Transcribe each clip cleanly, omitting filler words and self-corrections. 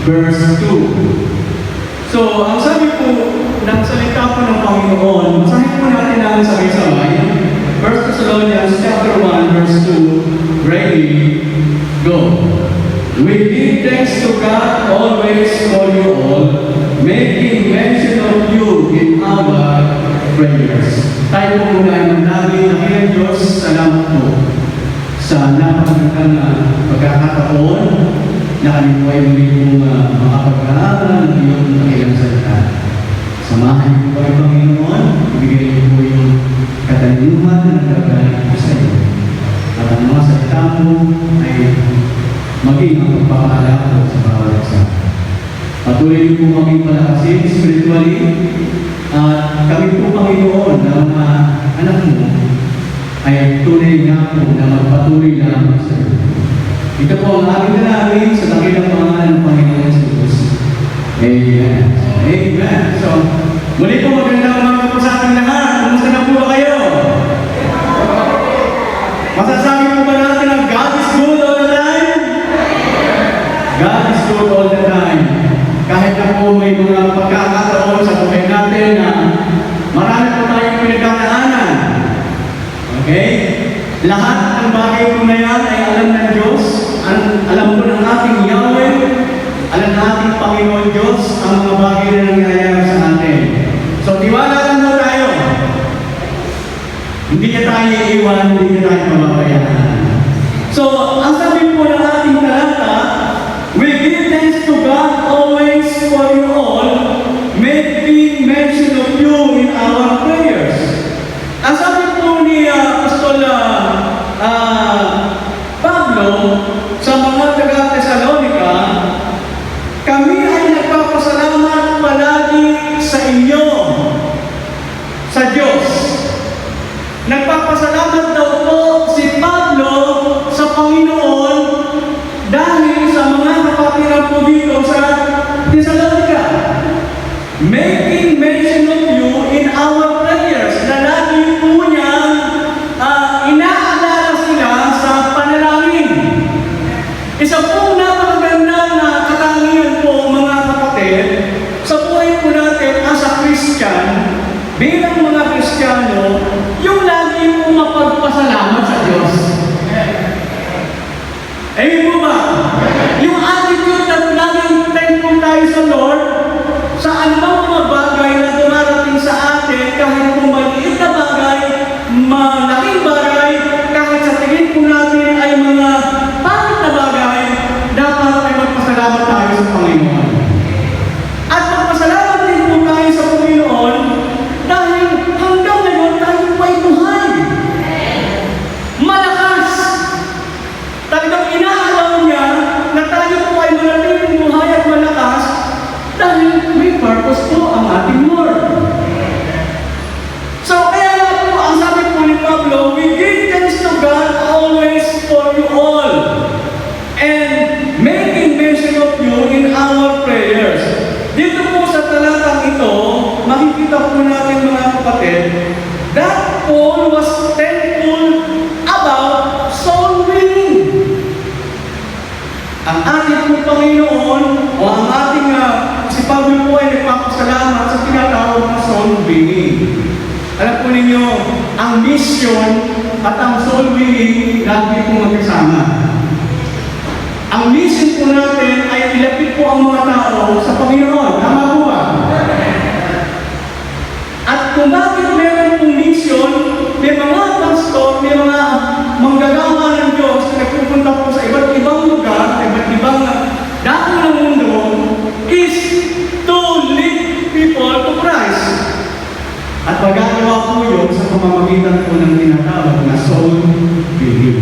verse 2. So, ang sabi po ng salita po ng Panginoon, masahin po natin ang sabay-sabay. 1 Thessalonians chapter 1, verse 2, ready, go. We give thanks to God always for you all, making mention of you in our prayers. Tayo po muna ay manalangin na kaya Diyos, salamat po sa napakagandang pagkakataon na kami po ay muli pong makapag-aaral ng iyong kanilang salita. Samahan niyo po ay Panginoon, ibigay niyo po yung katalinuhan na nagagaling po sa iyo. At ang mga salita mo ay maging ang pagpapala ko sa bawat isa. Patuloy niyo po kami palakasin spiritually at kami po Panginoon na mga anak mo ay tunay nga po na magpatuloy lamang sa iyo. Ito po ang aking dalangin sa dakilang pangalan ng Panginoon Jesus. Amen. Amen. So, muli po magandang umaga po sa ating lahat. Kumusta na po ba kayo? Masasabi po ba natin na God is good all the time? God is good all the time. Kahit na po may mga pagkakataon sa buhay natin na marami po tayong pinagdadaanan. Okay? Lahat ng bagay po na yan ay alam ng Diyos. Alam po ng ating Yahweh, alam ng ating Panginoon Diyos ang mga bagay na nangyayari sa atin. So, tiwala lang po tayo. Hindi niya tayo iiwan, hindi niya tayo mababayaan. So, ang sabi po ng ating talata, we give thanks to God always for you all, making mention of you in our prayers. Ang sabi po ni Apostol Pablo sa mga taga-Thessalonica, kami ay nagpapasalamat palagi sa inyo, sa Diyos. Nagpapasalamat daw po si Pablo sa Panginoon dahil sa mga kapatiran po dito sa Thessalonica. Making mention of you in our prayers, na lagi po niya inaalala sila sa panalangin. Isa po napakagandang katangian po mga kapatid sa buhay po natin as a Christian, bilang mga Kristiyano, yung lagi po mapagpasalamat sa Diyos. Ayun po ba? Yung attitude na laging thankful tayo sa Lord sa anumang mga bagay na dumarating sa atin, kahit kung maliit na bagay, malaking bagay, kahit sa tingin po natin ay mga pangit na bagay, dapat ay magpasalamat tayo sa Panginoon. At magpasalamat din po tayo sa Panginoon dahil hanggang ngayon tayo po ay buhay. Malakas. Talagang inaalaw niya na tayo po ay manatiling buhay at malakas dahil may purpose po ang ating Lord. So kaya po, ang sabi po ni Pablo, we give thanks to God always for you all, and making mention of you in our prayers. Dito po sa talatang ito, makikita po natin mga kapatid, that Paul was thankful about soul winning. Ang ating po Panginoon, o ang ating si Pablo po ay nagpapasalamat sa tinatawag na soul winning. Alam po ninyo, ang mission at ang soul winning lagi po magkasama. Ang mission po natin ay ilapit po ang mga tao sa Panginoon. Tama po ba? At kung bakit meron pong mission, may mga pastor, may mga manggagawa ng Diyos na nagpupunta po sa iba't ibang lugar, sa iba't ibang dako ng mundo, is to lead people to Christ. At magagawa po yun sa pamamagitan po ng tinatawag na soul winning.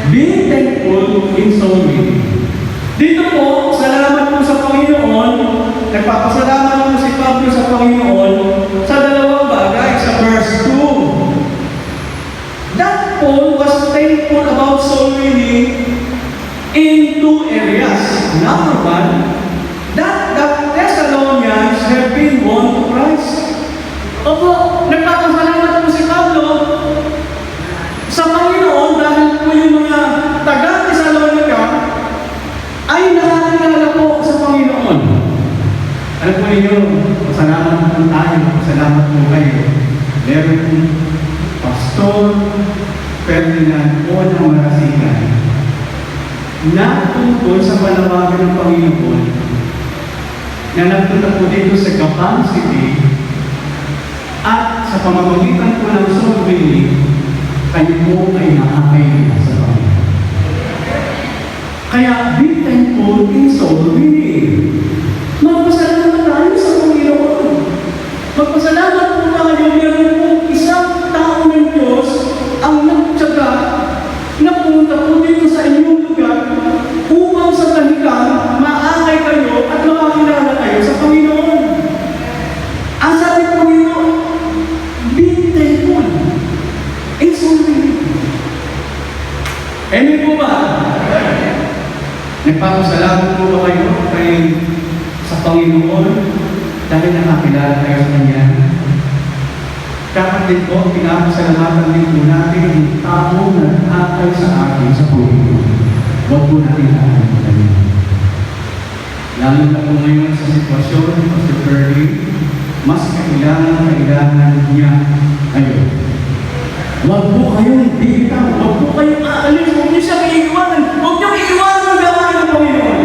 Being thankful in soul winning. Dito po, salamat po sa Panginoon, nagpapasalamat po si Pablo sa Panginoon sa dalawang bagay sa verse 2. That Paul was thankful about soul winning in two areas. Number one, that the Thessalonians have been won to Christ. Opo, nagpapasalamat po si Pablo sa Panginoon dahil po yung mga taga-Thessalonica ay nakakilala po sa Panginoon. ninyo, pasalamat po tayo, pasalamat po kayo. Meron po Pastor Ferdinand O. ng Marasigan na tungkol sa panawagan ng Panginoon na nagpunta po dito sa Gapan City at sa pamamagitan po ng soul winning, kayo po ay nakakain sa Panginoon. Kaya be thankful in soul winning. Magpasalamat tayo sa Panginoon. Magpasalamat po tayo, meron po isang tao ng Diyos ang nagtyaga na pumunta po dito sa inyong lugar upang sa kanilang maakay kayo at makakilala kayo sa Panginoon. Ang sabi ng Panginoon, be thankful in soul winning. Amen po ba? Nagpapasalamat po ba kayo sa Panginoon dahil nakakilala kayo sa Kanya? Dapat din po, pinapasalamatan din po natin yung taong nag-akay sa atin sa Panginoon. Huwag po natin nakakalimutan yun. Lalo na po ngayon sa sitwasyon ni Pastor Curly, mas kailangan niya kayo. Huwag po kayong bigyan, huwag po kayong aalis, huwag niyo siya iiwanan, huwag niyo iiwanan ang gawain ng Panginoon.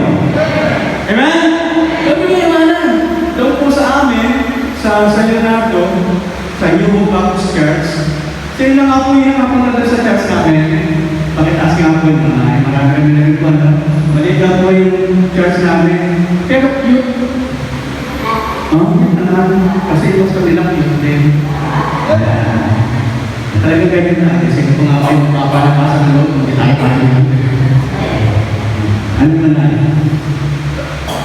Amen? Huwag niyo iiwanan. Doon po sa amin, sa Leonardo, sa New Baptist Church, sila na nga po yung nakapunta sa church namin. Pakitaas nga po yung mga, marami kami na rin po, maliit lang po yung church namin. Pero yun, kasi ito sa nilang yun din. Talagang ganyan natin. Sige po nga kayo magpapalapasan ng loob, hindi tayo pa rin. Ano na natin?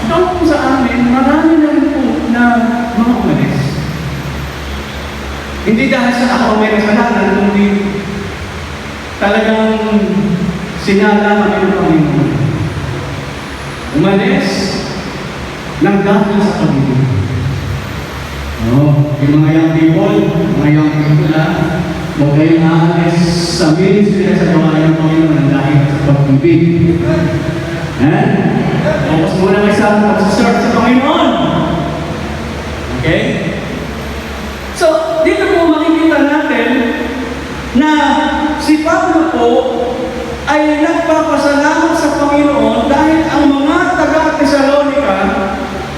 Doon po sa amin, marami na rin po na mga umalis. Hindi dahil sa ako may kasalanan, kundi talagang sinala kami ng Panginoon. Umalis ng dahil sa Panginoon. Yung mga young people na huwag kayong aalis sa ministry sa gawain ng Panginoon dahil sa pag-ibig. Focus muna kayo sa pag-serve sa Panginoon. Okay? So, dito po makikita natin na si Pablo po ay nagpapasalamat sa Panginoon dahil ang mga taga-Thessalonica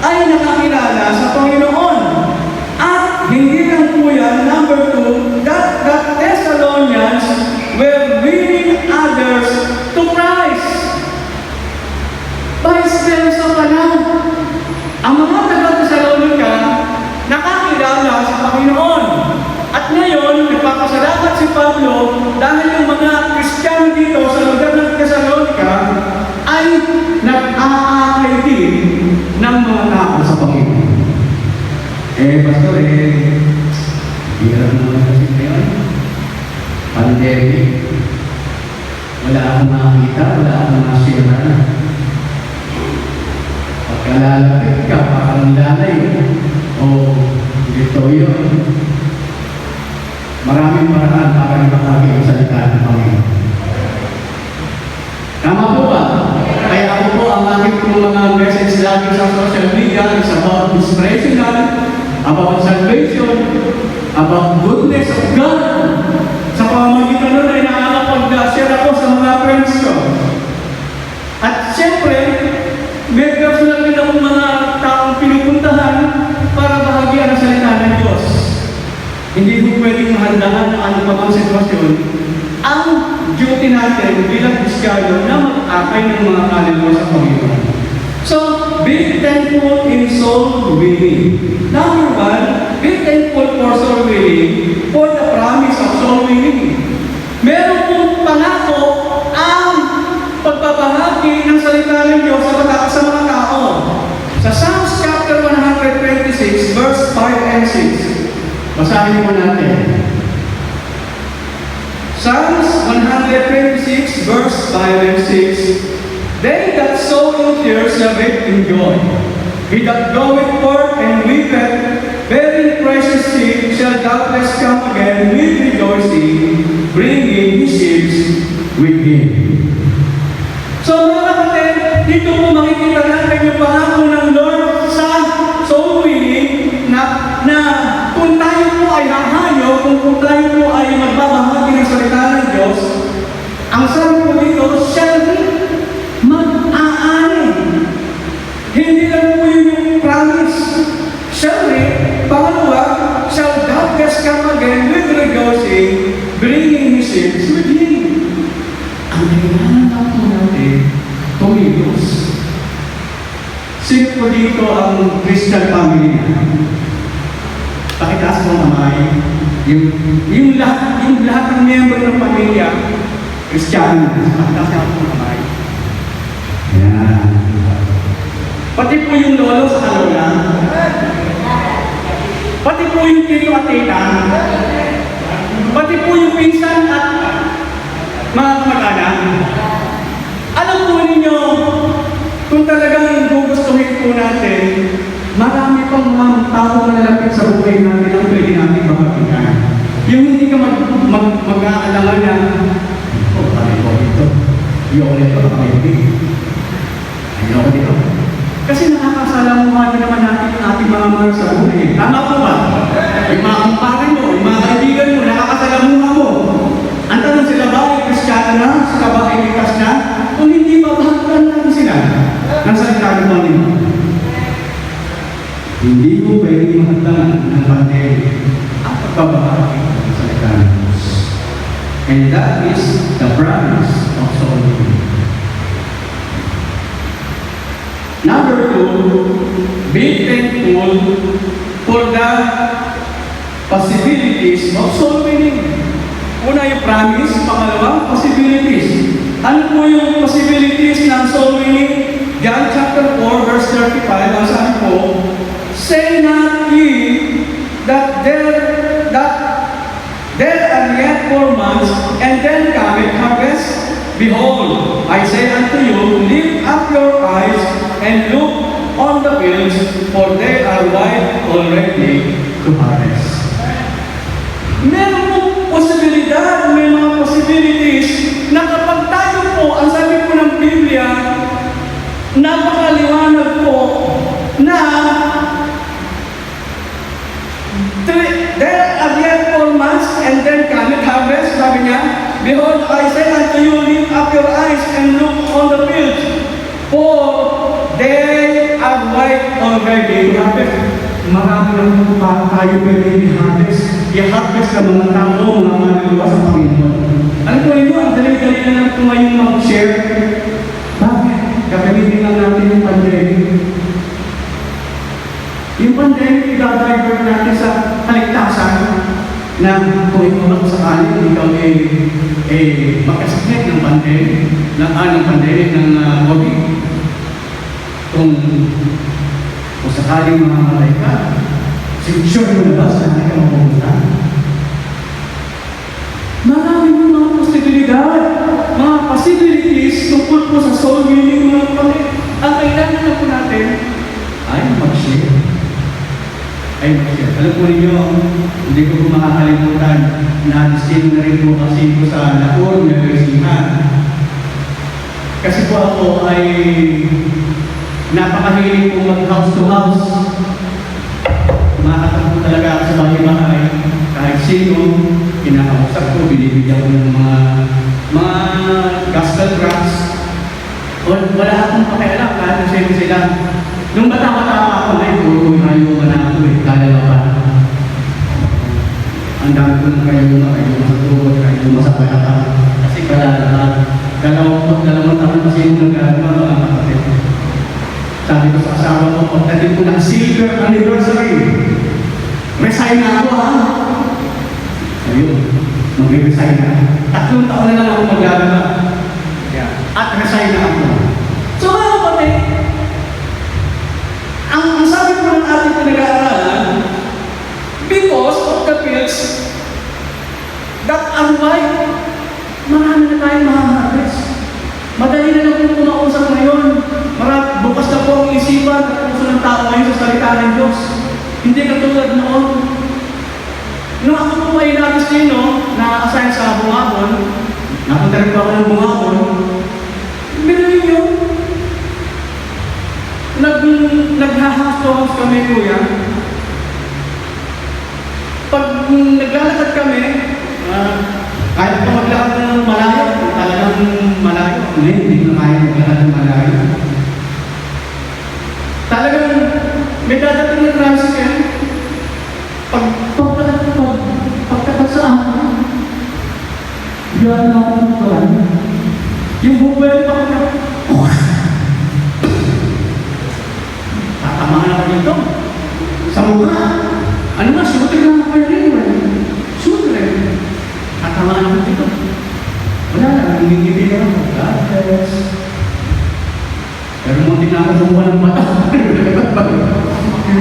ay nakakilala sa Panginoon. At hindi lang po yan, number 2, that the Thessalonians were winning others to Christ. Vice versa pa lang. Ang mga taga-Thessalonica nakakilala sa Panginoon. At ngayon, nagpapasalamat si Pablo dahil yung mga Kristiyano dito sa lugar ng Thessalonica ay nag-aakay din ng mga tao sa Panginoon. Pastor, hirap naman kasi ngayon. Pandemic. Wala akong makakita, wala akong masira. Pagkalalapit ka, parang lalay. Dito yun. Maraming paraan para ibahagi ang salita ng Panginoon. Tama po ba? Kaya ako po ang aking mga message lagi sa social media is about inspirational, about salvation, about goodness of God. Sa pamamagitan nun ay nakakapag-share ako sa mga friends ko. At siyempre, may personal din akong mga taong pinupuntahan para bahagian ang salita ng Diyos. Hindi mo pwedeng mahandaan ang ano pa bang sitwasyon. Ang duty natin bilang Kristiyano na mag-akay ng mga kaluluwa sa Panginoon. So, be thankful in soul winning. Number 1, be thankful for soul winning, for the promise of soul winning. Meron pong pangako ang pagbabahagi ng salita ng Diyos sa mga tao. Sa Psalms chapter 126, verse 5 and 6. Basahin mo natin. Psalms 126, verse 5 and 6. They that sow in tears shall reap in joy. He that goeth forth and weepeth, bearing precious seed, shall doubtless come again with rejoicing, bringing his sheaves with him. So mga kapatid, dito po makikita natin yung pangako ng Lord sa soul winning. Hindi lang po yun yung promise. Siyempre, pangalawa, shall doubtless come again with rejoicing, bringing his saints with him. Ang kailangan lang po natin, tumilos. Sino po dito ang Christian family na? Pakitaas mo kamay. Yung lahat ng miyembro ng pamilya, Kristiyano. Pakitaas mo kamay. Yan. Pati po yung lolo sa kalola. Pati po yung tito at tita. Pati po yung pinsan at mga kamag-anak. Alam po ninyo, kung talagang gugustuhin po natin, marami pang mga tao na lalapit sa buhay natin ang pwede natin makapitan. Yung hindi ka mag-aalangan na, bakit ko dito? Ayoko nito, ayoko dito. Kasi nakakasalamuhan din naman natin ang ating mga mahal sa buhay. Tama po ba? Yung mga kumpare mo, yung mga kaibigan mo, nakakasalamuhan mo. Ang tanong, sila ba ay Kristiyano na? Sila ba ay likas na? Kung hindi, mabahagan natin sila ng salita ng Panginoon. Hindi mo pwede mahatagan ng pandemic ang pagkabahagi ng salita ng Diyos. And that is the promise of Solomon. Number 2, be thankful for the possibilities of soul winning. Una yung promise, pangalawa, possibilities. Ano po yung possibilities ng soul winning? John chapter 4, verse 35, ang sabi po, say not ye that there are yet 4 months, and then cometh harvest. Behold, I say unto you, lift up your eyes and look on the fields, for they are white already to harvest. Meron po posibilidad, may mga possibilities na kapag tayo po, ang sabi po ng Biblia, napakaliwanag po na there are yet 4 months and then cometh harvest, sabi niya, behold, I say unto you, lift up your eyes and look on the fields, for they are white already to harvest. Marami lang po pa tayo pwede i-harvest. I-harvest ng mga tao, mga managawa sa Panginoon. Ano po ninyo, ang dali-dali na lang po ngayong mag-share. Bakit? Gagamitin lang natin yung pandemic. Yung pandemic, i-driver natin sa kaligtasan na kung ikaw sakali, ikaw magkasakit ng pandemic, ng pandemic ng COVID. Kung sakaling mamamatay ka, sure mo na ba saan ka mapupunta? Marami mga posibilidad, mga possibilities tungkol po sa soul winning mga kapatid. Ang kailangan na po natin ay mag-share. Alam po ninyo, hindi ko po makakalimutan na distin na rin po kasi po sa Lahore, Universidad. Kasi po ako ay napakahilig po mag-house to house. Makakatakbo talaga ako sa bahay-bahay. Kahit sino, kinakausap ko, binibigyan ko ng mga gospel tracts. Wala akong pakialam kahit sino sila. Nung bata-bata ako, ay puro kayo na ako kaya pa. Ang dami ko ng kayo masatulog, kayo masapayata. Kasi dalawang taon kasi yung nagagawa mga kapatid. Sabi ko sa asawa ko, pagdating ko ng silver anniversary, resign na ako ha. Ayun, mag-resign na. 3 taon na lang ako magagawa. At resign na ako. So mga kapatid, ang sabi ko ng ating pinag-aaralan, because of the fields that are white, marami na tayong mahaharvest. Madali na lang kung kumausap ngayon. Bukas na po ang isipan at puso ng tao ngayon sa salita ng Diyos. Hindi katulad noon. Nung ako po ay Agustino, na-assign sa Bungabon, napunta rin po ako ng Bungabon, bilhin nyo, nag-house kami, kuya. Pag naglalakad kami, kahit pa maglakad ng malayo, talagang malayo. Hindi na kaya maglakad ng malayo. may dadating na tricycle, pagtapat sa akin, yan na ako ng tuwan. Yung buhay pa ko na, tatamaan ako dito. Sa mukha. Ano nga, shooter lang ako rin. Shooter. Tatamaan ako dito. Wala na, nanginginig lang ako. God bless. Pero munti na ako kumuha ng mata.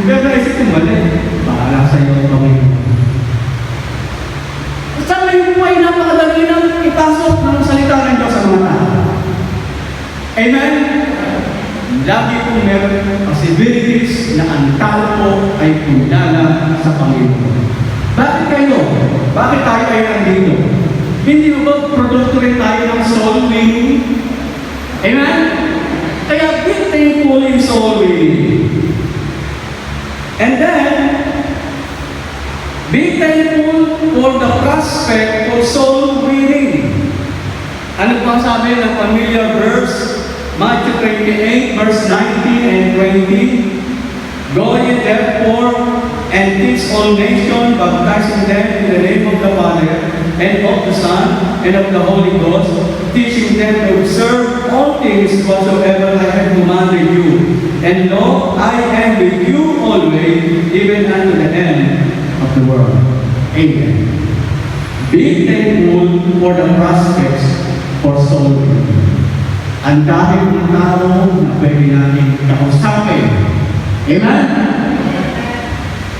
Pero naisip ko mali. Bahala sa iyo ang Panginoon. Saan na yung buhay napakadali nang ipasok ng salita ng Diyos sa mga tao? Amen? Lagi kong meron possibilities na ang tao po ay kilala sa Panginoon. Bakit kayo? Bakit tayo ay nandito? Hindi mo ba produkto rin tayo ng soul winning? Amen? Kaya be thankful in soul winning. And then, be thankful for the prospect of soul winning. Ano pa sabi ng familiar verse? Matthew 28, verse 19 and 20. Go ye therefore and teach all nations, baptizing them in the name of the Father, and of the Son, and of the Holy Ghost, teaching them to observe all things whatsoever I have commanded you. And lo, I am with you always, even unto the end of the world. Amen. Be thankful for the prospects for soul winning. Ang dahil ng tao na pwede natin kausapin. Amen?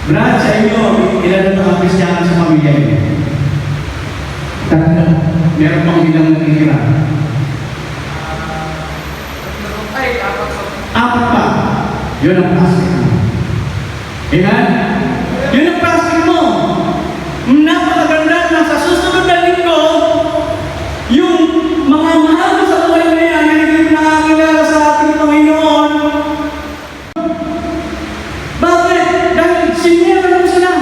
Brad, sa inyo, ilan na mga Kristiyano sa pamilya niyo? Tatlo. Meron pang ilang natitira? Apat pa. Yun ang plastic mo. Amen? Yun ang plastic mo. Napakaganda na sa susunod na linggo, yung mga mahal mo sa buhay na yan, na hindi nakakilala sa ating Panginoon. Bakit? Dahil sinira mo sila.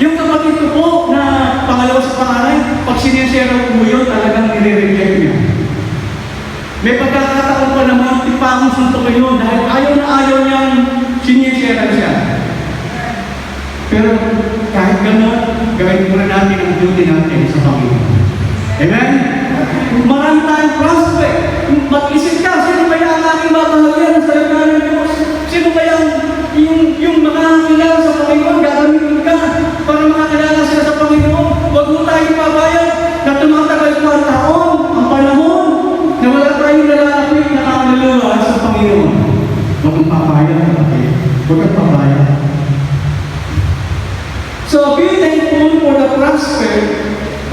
Yung kapatid ko po na pangalawa sa pangalan, pag sinisira mo yun, talagang nire-reject niya. May pagkakataon pa naman, tipang suntok yun dahil ayaw na ayaw niyang sinisira siya. Pero kahit gano'n, gawin mo na natin ang duty natin sa Panginoon. Amen? Marami tayong prospect. Mag-isip ka, sino kaya ang aking babahagian sa salita ng Diyos? Sino kaya yung makakilala sa Panginoon, gagamitin ka para makakilala sila sa Panginoon? Huwag mo tayong pabayag na tumatagal pa ang taon, ang panahon, na wala tayong lalapit na kakaluluwa sa Panginoon. Huwag mong pabayag, kapatid. Huwag kang pabayag. So be thankful for the prospect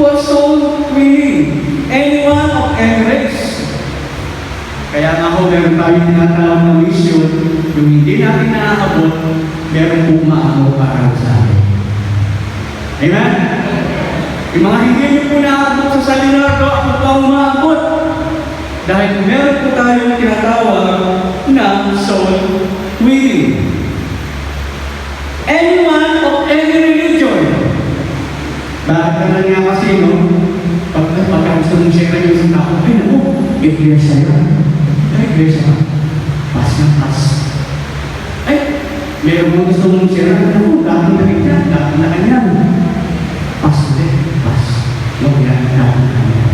for soul winning. Anyone of any race. Kaya nga ho, meron tayong tinatawag na mission, yung hindi natin naaabot, meron po maabot para sa atin. Amen? Yung mga hindi nyo po naaabot sa seminaryo, ako pa umaabot. Dahil meron po tayong tinatawag na soul winning. Anyone of any religion. Bakit naman nga kasi, no? Pagka gusto mong share yung isang tao, ay naku, iglesia yun. Ay, iglesia ka. Pas na pas. Ay, meron mong gusto mong share, naku, dati na rin yan, dati na rin yan. Pas ulit, pas. Huwag yan, dati na rin yan.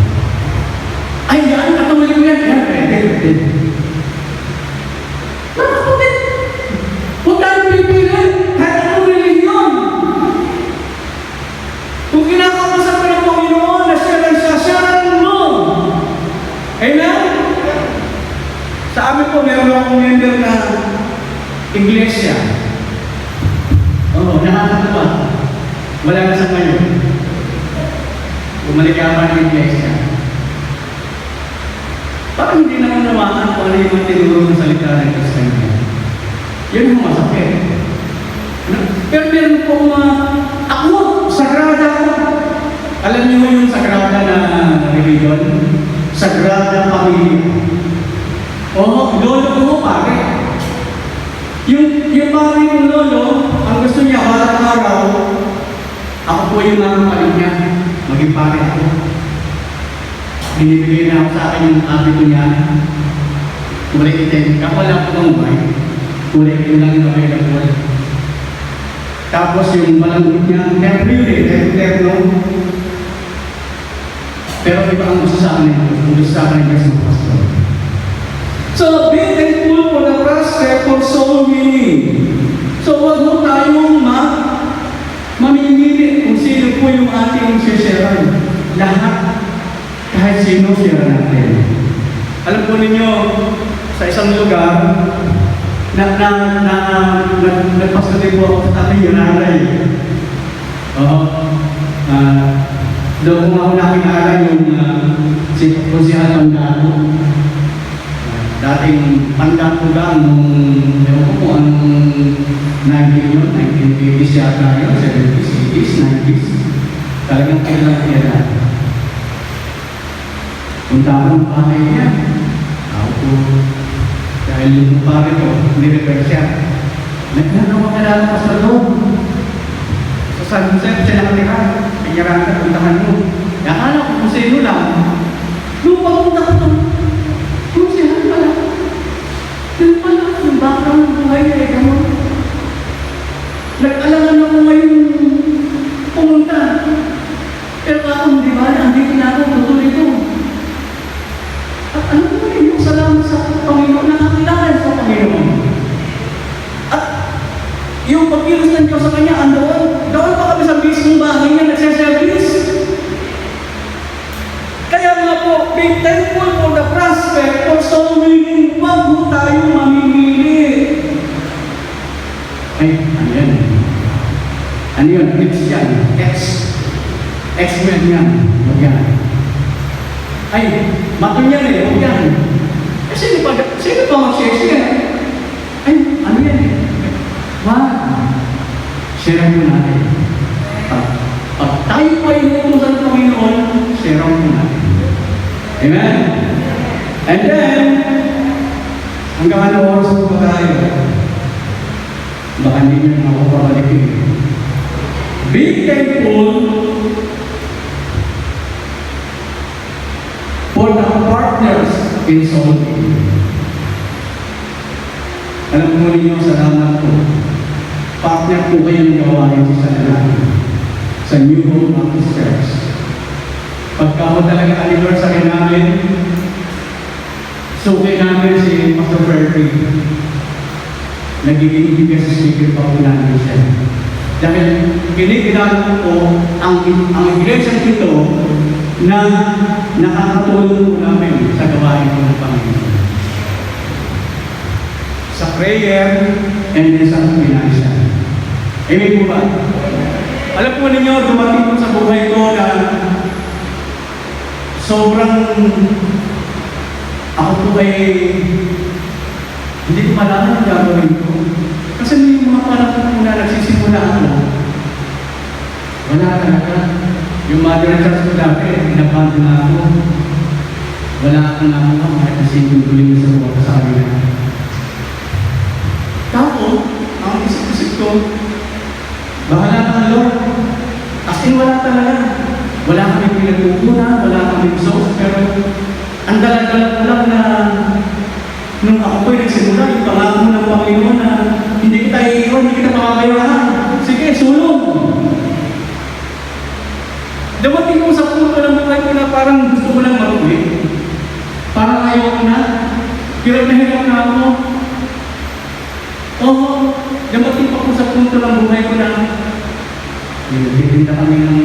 Ay, yan, katawali ko yan. Yan, pwede. Nakapagod. Huwag tayo pipilin. Kahit anong religion. Kung kinakapasan ka ng Panginoon na siya lang siya mo. Amen? Sa amin po, meron akong member na iglesia. Oo, nakakatawa. Wala na sa ngayon. Bumalik ka pa ng iglesia. Parang hindi naman nawakan kung ano yung tinuro ng salita ng Diyos kanya. Yun ang masakit. Pero meron po ako, sagrada ko. Alam niyo yung sagrada na religion? Sagrada pamilya. Oo, lolo ko pare. Yung pare ng lolo, ang gusto niya balang araw, ako po yung nakapalit niya. Maging pare ako. Binibigay na ako sa akin yung habito niya. Kumalik itin, ako lang po ng buhay. kulay ko lang yung available. Tapos yung malambot niya, terno. Pero iba ang gusto sa akin, ang gusto sa akin kasi ng pastor. So, be thankful for the prospect for soul winning. So, wag mo tayong mamimili kung sino po yung ating sisharean. Lahat, kahit sino share natin. Alam po ninyo, sa isang lugar, nagpasali po ako sa tatay Yunanay. Doon ko ako nakilala yung si Rosihan Pangano. Dating Pangano nung ewan ko kung anong 1980s yata yun, 70s, 80s, 90s. Talagang kailangan. Punta ako ng bahay niya. Ako, dahil yung pare ko, nirepair siya. Nagkakilala ko sa loob. Sa San Jose, siya nakatira. Kanyarang ka, puntahan mo. Akala ko kung sino lang. Nung pagpunta ko ito, kung sino pala. Yun pala, yung background ng buhay niya, gano'n. Nag-alangan ako ngayon pumunta. Pero ako, di ba, andito na ako, tutuloy ko. At ano mo rin yung salamat sa Panginoon, nakakilala sa Panginoon. At yung pagkilos ng Diyos sa Kanya, andoon pa kami sa mismong bahay niya, nagsiservice. Kaya nga po, be thankful for the prospect for soul winning. Wag mo tayo mamimili. Ay, ano yan? Ano yun? X yan. X-Men yan. Huwag yan. Ay, matun yan eh. Huwag yan. Sino pa mag-share? Ay, ano yan eh? Share mo natin. Pag tayo pa inutusan ng Panginoon, share mo natin. Amen? And then, hanggang ano oras po ba tayo? Baka hindi nyo na ako pabalikin. Be thankful for the partners in soul winning. Alam mo ninyo, salamat po. Partner po kayong gawain sa natin sa New Hope Baptist Church. Pagka mo talaga anniversary namin, suki namin si Pastor Ferdy. Nagiging guest speaker pa po namin siya. Dahil kinikilalan ko ang iglesia ito na nakakatulong po namin sa gawain ko ng Panginoon. Sa prayer and then sa financial. Amen po ba? Alam po ninyo, dumating po sa buhay ko na sobrang ako po ay hindi ko malaman ang gagawin ko. Kasi may mga panahon po na nagsisimula ako. Wala talaga. Yung mother church ko dati, pinapando na ako. Wala akong nakuha kahit na siniguling sa buwan sa kanila. Tapos, ang isip-isip ko, bahala ng Lord. As in, wala talaga. Wala kami pinagkukunan, wala kami sauce, pero ang dalag-dalag ko lang na nung ako po'y nagsimula, yung pangako ng Panginoon na hindi kita iiwan, hindi kita makakayahan. Sige, sulong. Dumating ko sa punto ng buhay ko na parang gusto ko lang mag-uwi. Parang ayaw ko na. Hirap na ako. Oo, dumating pa ko sa punto ng buhay ko na bibinta kami ng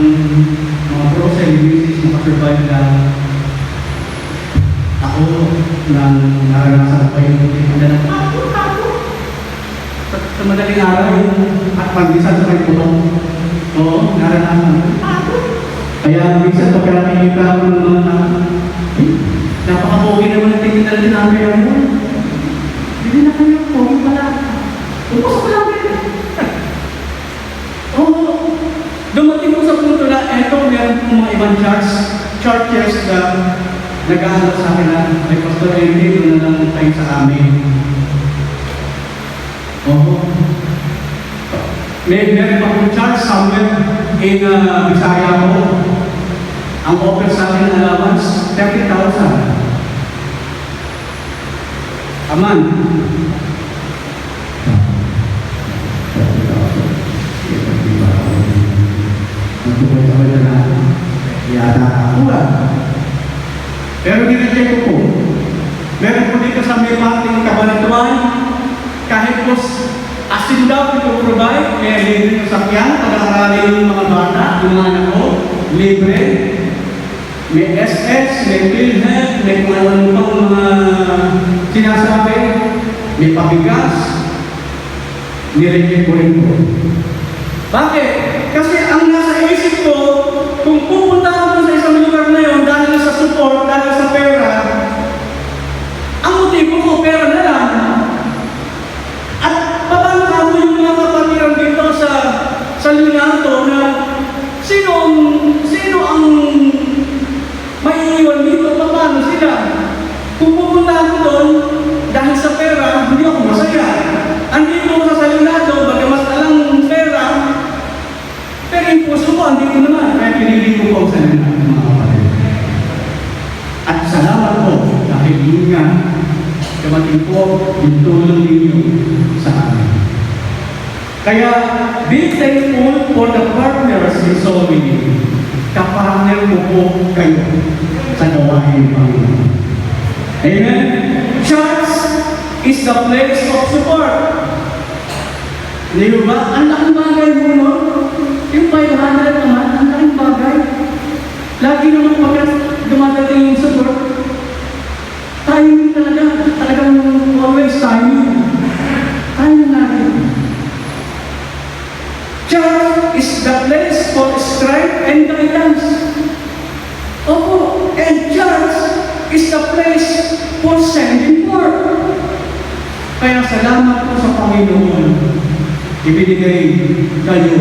mga grocery business na survive na ako nang naranasan ko yung tinda ng sa madaling araw at pag-isa sa may pulong. Oo, naranasan ko. Kaya minsan pag nakikita ko naman na napaka-pogi naman ang tingin na namin yan. Hindi na kayo pogi pala. Upos ko lang rin. Oo. Dumating ko sa punto na eto, meron kong mga ibang churches na nag-aalala sa akin na may Pastor Henry, doon na lang tayo sa amin. Oo. Meron akong church somewhere in Bisaya ko. Ang offer sa akin na allowance, 30,000. Aman. Pero dinatay ko po. Meron po dito sa may pating kabanatuan, kahit po asin daw ito provide, may libre ng sakyan, pag-aaralin yung mga bata, yung mga anak ko, libre. May SS, may PhilHealth, may kung ano pang mga sinasabi, may pabigas, nireject ko rin po. Bakit? Kasi ang nasa isip ko, kung pupunta ako sa isang lugar na yun, dahil sa support, dahil sa pera, ang motibo ko, pera na lang. At paano ako yung mga kapatiran dito sa Leonardo na sino ang maiiwan dito, paano sila? Kung pupunta ako doon, dahil sa pera, hindi ako masaya. Andito ako sa Leonardo, bagamas alang pera, pero yung puso ko, andito naman. Kaya pinili ko po sa Leonardo, mga kapatid. At salamat po, dahil yun nga, dumating po yung tulong ninyo sa amin. Kaya, be thankful for the partners in Solomon. Kapartner mo po kayo sa gawain ng Panginoon. Amen? Church is the place of support. Di ba? Ang laking bagay mo, no? Yung 500 naman, ang laking bagay. Lagi naman pagkat dumadating yung support, timing talagang always timing. Timing natin. Church is the place for strength and guidance. Opo, and church is the place for sending forth. Kaya salamat po sa Panginoon, ibinigay kayo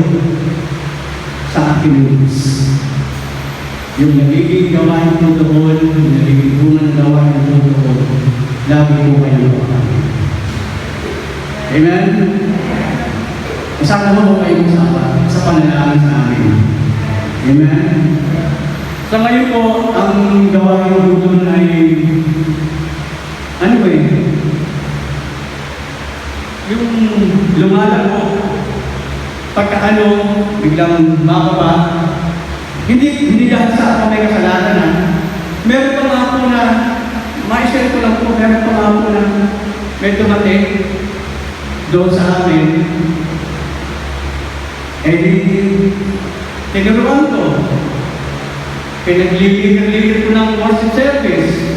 sa akin. Yung nagiging gawain mo doon, yung nagiging bunga ng gawain mo doon, lagi mo kayo kapatid. Amen? Sana mo kayo sa panalangin sa amin. Amen? Sa ngayon po, ang gawain mo doon ay ano ba yung lumalag po, pagka biglang makaba, hindi dahil sa ako may kasalanan na. Meron pa nga po na, ma-share ko lang po, meron pa nga po na may tumating doon sa amin. Eh di, tinuruan ko. Pinaglilir ko ng worship service.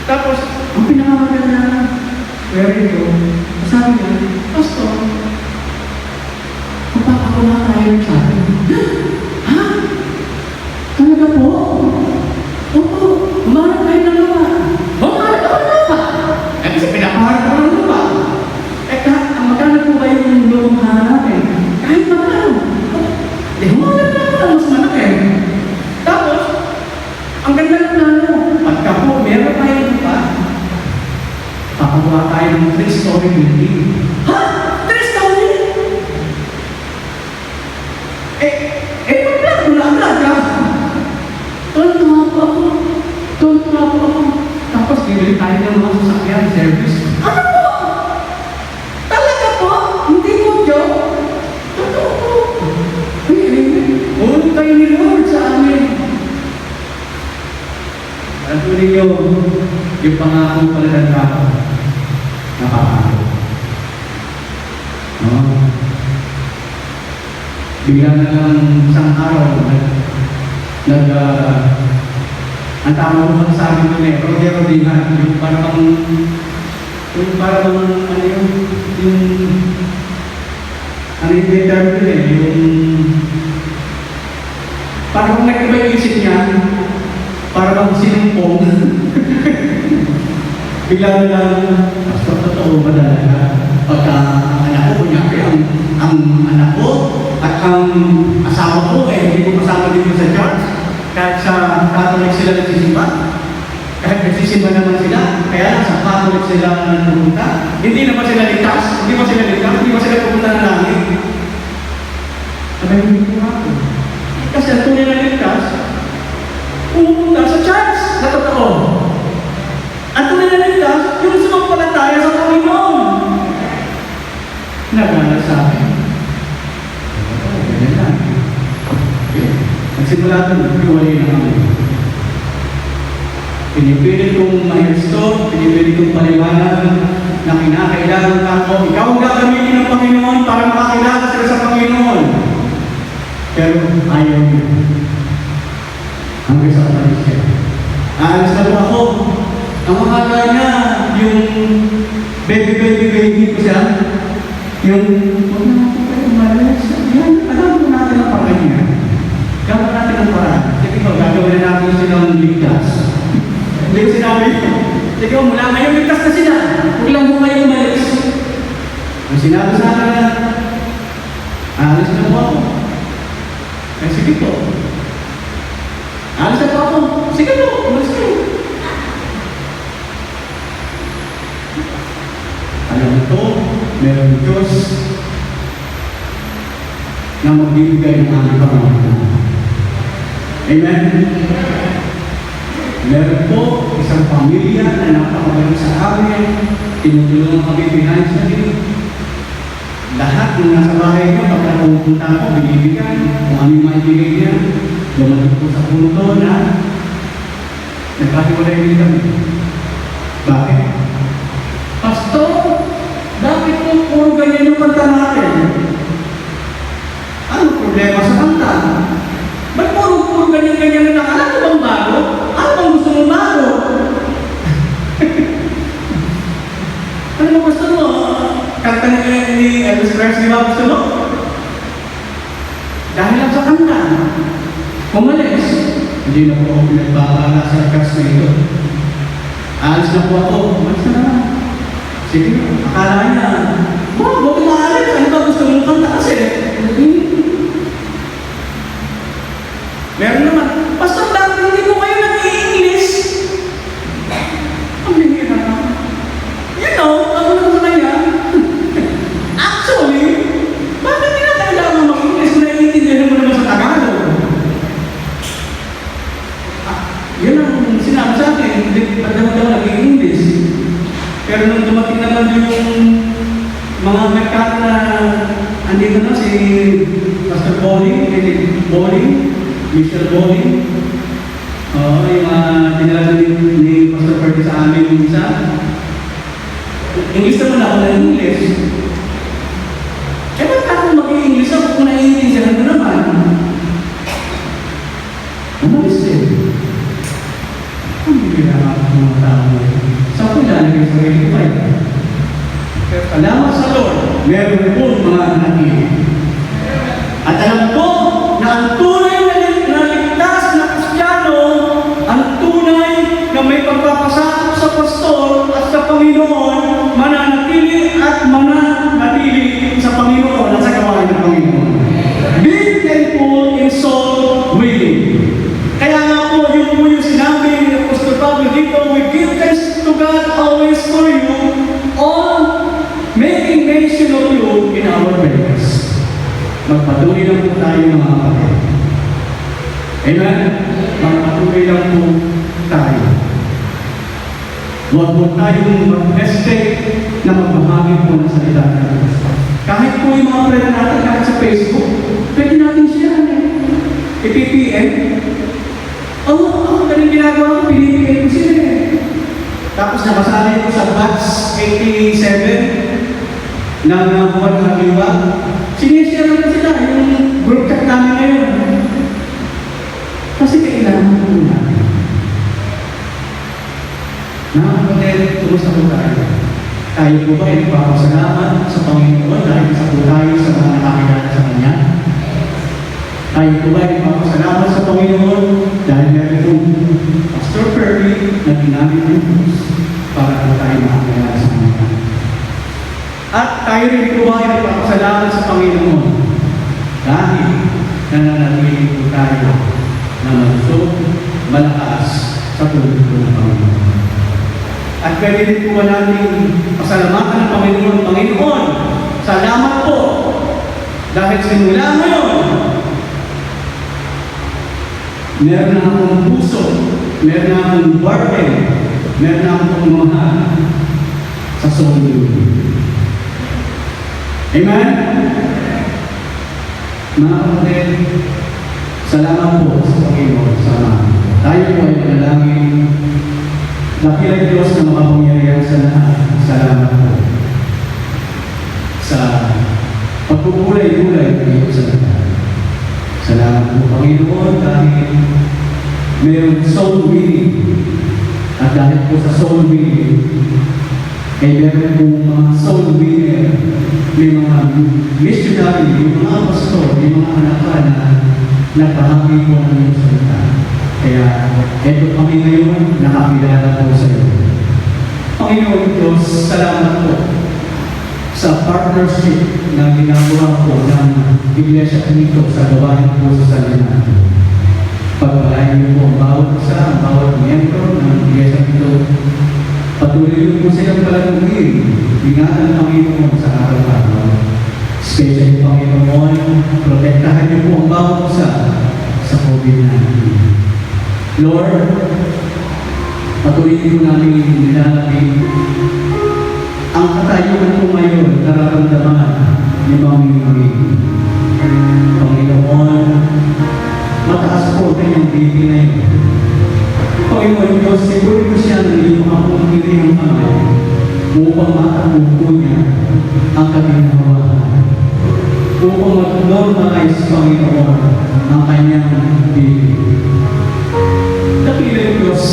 Tapos, ang pinakaganda na, where ito, sabi niya, Pastor, magpapakula tayo sa akin. Ha? Talaga po? Opo, umarap tayo ng lupa. Umarap ako ng lupa. Eh, kasi pinapaharap ko ng lupa. Eh, ang magkano po ba yung lupa natin? Kahit magkano. Eh, umarap na ako ng mas malaki. Tapos, ang ganda ng plano, pagka po, meron tayo lupa, papagawa tayo ng 3-story building. Ha? 3-story? Magplano na agad ka. Tuntua po ako. Tapos, bibili tayo ng mga sasakyan, service. Ano po? Talaga po? Hindi po, Joe? Totoo po. Huwag kayo ni Lord sa amin. Alam po ninyo, yung pangako pala ng tao, nakakako. No? Bigla na lang isang araw, ang tama mo sa amin nun eh, Rodi-Rodihan, yung parang, ano yung term yun eh, yung, parang nag-iba yung isip niya, parang sinumpong. Bigla na lang, Pastor, totoo ba talaga? Pagka anak ko, kunyari, ang anak ko at ang asawa ko, hindi ko kasama dito sa church. Kahit sa Catholic sila nagsisimba. Kahit nagsisimba naman sila, kaya sa Catholic sila nagpupunta. Hindi naman sila ligtas, hindi ba sila pupunta na langit. Sabi ko ako. Kasi ang tunay na ligtas, pumunta sa church na totoo. Ang tunay na ligtas, yung sumampalataya sa Panginoon. Nagana sa akin. Ganyan lang. Nagsimula doon, hiwalay na kami. Pinipilit kong ma-restore, pinipilit kong paliwanag na kinakailangan ako. Ikaw ang gagamitin ng Panginoon para makakilala sila sa Panginoon. Pero ayaw niyo. Hanggang sa palis siya. Aalis na po ako. Ang makakala niya, yung baby ko siya, yung, huwag na ako kayo umalis. Yan, alam mo natin ang paraan niya. Gawin natin ang paraan. Sige ko, gagawin na natin silang ligtas. Hindi ko sinabi ko. Sige ko, mula ngayon ligtas na sila. Huwag lang mo kayo umalis. Ang sinabi sa akin na, aalis na po ako. Eh, sige po. Aalis na po ako. Sige po, umalis kayo. Alam mo ito, meron Diyos na magbibigay ng aming pangangailangan. Amen? Meron po isang pamilya na napakabalik sa amin, tinutulungan kami financially. Lahat ng nasa bahay niyo, pagka pumunta ako, binibigyan, kung aming maibigay niya, lumating po sa punto na nagkatiwalay din kami. Bakit? Pastor, bakit po puro ganyan yung kanta natin? Ano problema sa kanta? Ba't puro ganyan-ganyan na alam mo bang bago? Ano bang gusto mong bago? Ano mo gusto mo? Kanta ni Elvis Presley ba gusto mo? Dahil lang sa kanta, umalis. Hindi na po ako pinagpapala sa cast na ito. Alis na po ako. Umalis na naman. Sige, akala niya, buti maalis. Ano ba gusto mong kanta kasi? Meron naman, Pastor, bakit hindi mo kayo nag-i-English? Ang bihira na. You know, ako naman sa kanya. Actually, bakit hindi na kailangan mag-English kung naiintindihan mo naman sa Tagalog? Yun ang sinabi sa akin, hindi pa daw nag-i-English. Pero nung dumating naman yung mga merkado na andito na si Pastor Bowling, Michelle Bowling, yung dinala ni Pastor Ferdy sa amin yung isa. English naman ako na English. Eh, ba't ako mag-i-English ako kung naiintindihan mo naman? Umalis din. Ang bigyan ako ng mga tao. Saan ko ilalagay sa sarili ko kayo? Pero salamat sa Lord, meron po mga nakikinig. At alam ko na ang tunay na ligtas na Kristiyano, ang tunay na may pagpapasakop sa pastor at sa Panginoon, mananatili at mananatili sa Panginoon at sa gawain ng Panginoon. Be thankful in soul winning. Kaya nga po, yun po yung sinabi ni Apostol Pablo dito, we give thanks to God always for you, all making mention of you in our prayers. Magpatuloy lang po tayo mga kapatid. Amen? Magpatuloy lang po tayo. Huwag po tayong mag-hesitate na magbahagi po ng salita ng Diyos. Kahit po yung mga prayer natin, kahit sa Facebook, pwede natin share. I-PPM. Ako ganun ginagawa ko, pinipigay ko sila eh. Tapos nakasali ko sa batch 87 ng buwan ng Haliwa. Sinishare naman sila yung group chat namin ngayon. Kasi kailangan po natin. Nakakapatid, kumusta po tayo? Tayo po ba ay nagpapasalamat sa Panginoon dahil isa po tayo sa mga nakakilala sa Kanya? Tayo po ba ay nagpapasalamat sa Panginoon dahil meron po Pastor Ferdy na ginamit ng Diyos para po tayo makakilala sa Kanya? At tayo rin po ay nagpapasalamat sa Panginoon dahil nananatili po tayo na malusog, malakas sa tulog ng Panginoon. At pwede rin po natin pasalamatan ng Panginoon. Panginoon, salamat po dahil simula ngayon, meron na akong puso, meron na akong burden, meron na akong pagmamahal sa soul. Amen? Mga kapatid, salamat po sa Panginoon. Salamat. Tayo po ay manalangin Dakilang Diyos na makapangyarihan sa lahat, salamat po sa pagpupulay-pulay dito sa lahat. Salamat po, Panginoon, dahil mayroong soul winning. At dahil po sa soul winning, ay meron po mga soul winner, may mga missionary, may mga pastor, may mga anak na nagpahagi po ng iyong salita. Kaya, eto kami ngayon, nakakilala po sa iyo. Panginoon Diyos, salamat po sa partnership na ginagawa po ng Iglesia dito sa gawain po sa salita. Pagpalain niyo po ang bawat isa, ang bawat miyembro ng Iglesia dito. Patuloy niyo po silang palagugin, ingatan Panginoon sa araw-araw. Especially Panginoon, protektahan niyo po ang bawat isa sa COVID-19. Lord, patuloy niyo namin nilalapin ang katayuan po ngayon nararamdaman ni Mami. Panginoon, mataas po kanyang baby na yun. Panginoon Diyos, siguro ko siya ng iyong mga pumili ng kamay upang matakbo po niya ang kanyang hawakan. Upang mag-normalize, Panginoon, ang kanyang baby. Dakilang Diyos,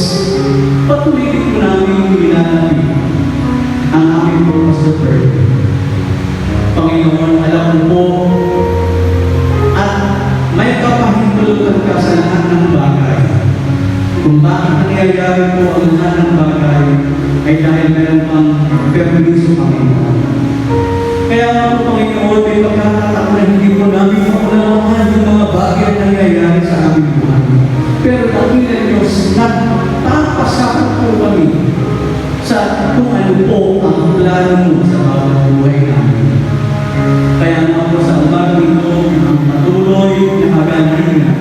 patuloy po namin ilalapin ang aming purpose of Panginoon, alam mo po at may kapahintulutan ka sa lahat ng bagay. Kung bakit nangyayari po ang lahat ng bagay ay dahil meron pang permiso, Panginoon. Kaya nga po, Panginoon, may pagkakataon na hindi po namin maunawaan yung mga bagay na nangyayari sa aming buhay. Pero dakilang Diyos, nagpapasakot po kami sa kung ano po ang plano mo sa bawat buhay namin. Kaya nga po sa umagang ito, ang patuloy na kagalingan,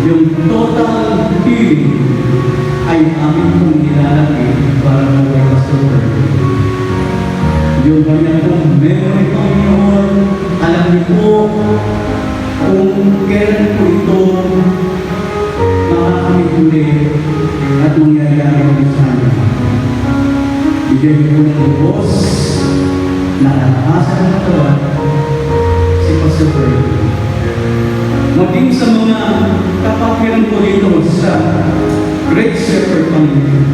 yung total healing ay amin pong nilalagay para po kay Pastor. Yung kanya pong memory, Panginoon, alam niyo po kung kailan po ito makakamituloy at mangyayari ko sa amin. Bigyan niyo po ng lubos na nakakasan ng katawan si Pastor Fred. Maging sa mga kapatiran ko dito sa Great Shepherd Panginoon.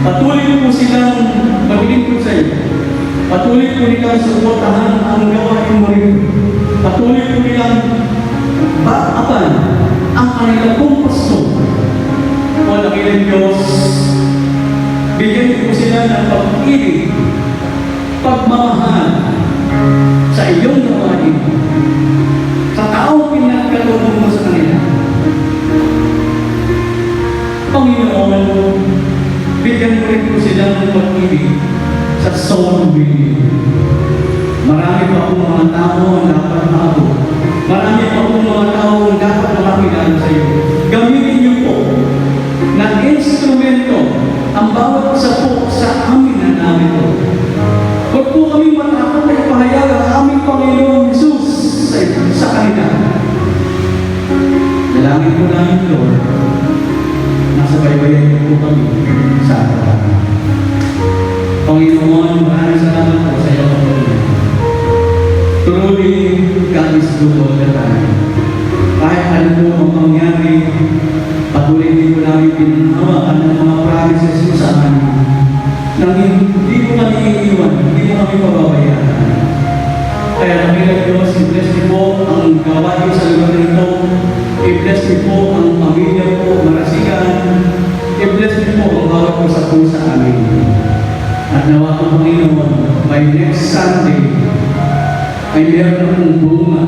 Patuloy po silang maglingkod sa iyo. Patuloy po nilang suportahan ang gawain mo rin. Patuloy po nilang baapan ang kanilang pong pastor. O nakilang Diyos, bigyan niyo po sila ng pag-ibig, pagmamahal sa iyong gawain, sa taong pinagkaloob mo sa kanila. Panginoon, bigyan mo rin po sila ng pag-ibig sa soul winning. Marami pa akong mga tao ang dapat maabot. Marami pa akong mga tao ang dapat makakilala sa iyo. Gamitin niyo po na instrumento ang bawat isa po sa amin na namin po. Huwag po kami matakot na ipahayag ang aming Panginoon Jesus sa kanila. Dalangin po namin, Lord, nasa baybayan niyo po kami sa araw-araw. Panginoon, maraming salamat po sa iyo, Panginoon. Truly, God is good all the time. Kahit ano po ang mangyari, patuloy din po namin pinanawakan ng mga promises mo sa amin. Nang hindi mo kami iiwan, hindi mo kami pababayaan. Kaya nakilang Diyos, i-bless niyo po ang gawain sa lugar nito. I-bless niyo po ang pamilya po, marasigan. I-bless niyo po ang bawat po sa pusa amin. At nawa ko, Panginoon, by next Sunday, ay meron akong bunga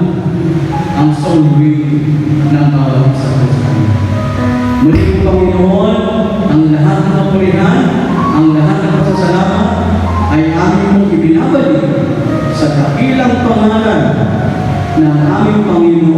ang soul winning ng bawat sa pusa. Muli po, Panginoon, ang lahat ng kapulihan, ang lahat ng pasasalamat ay aming mong ibinabalik sa dakilang pangalan ng aming Panginoon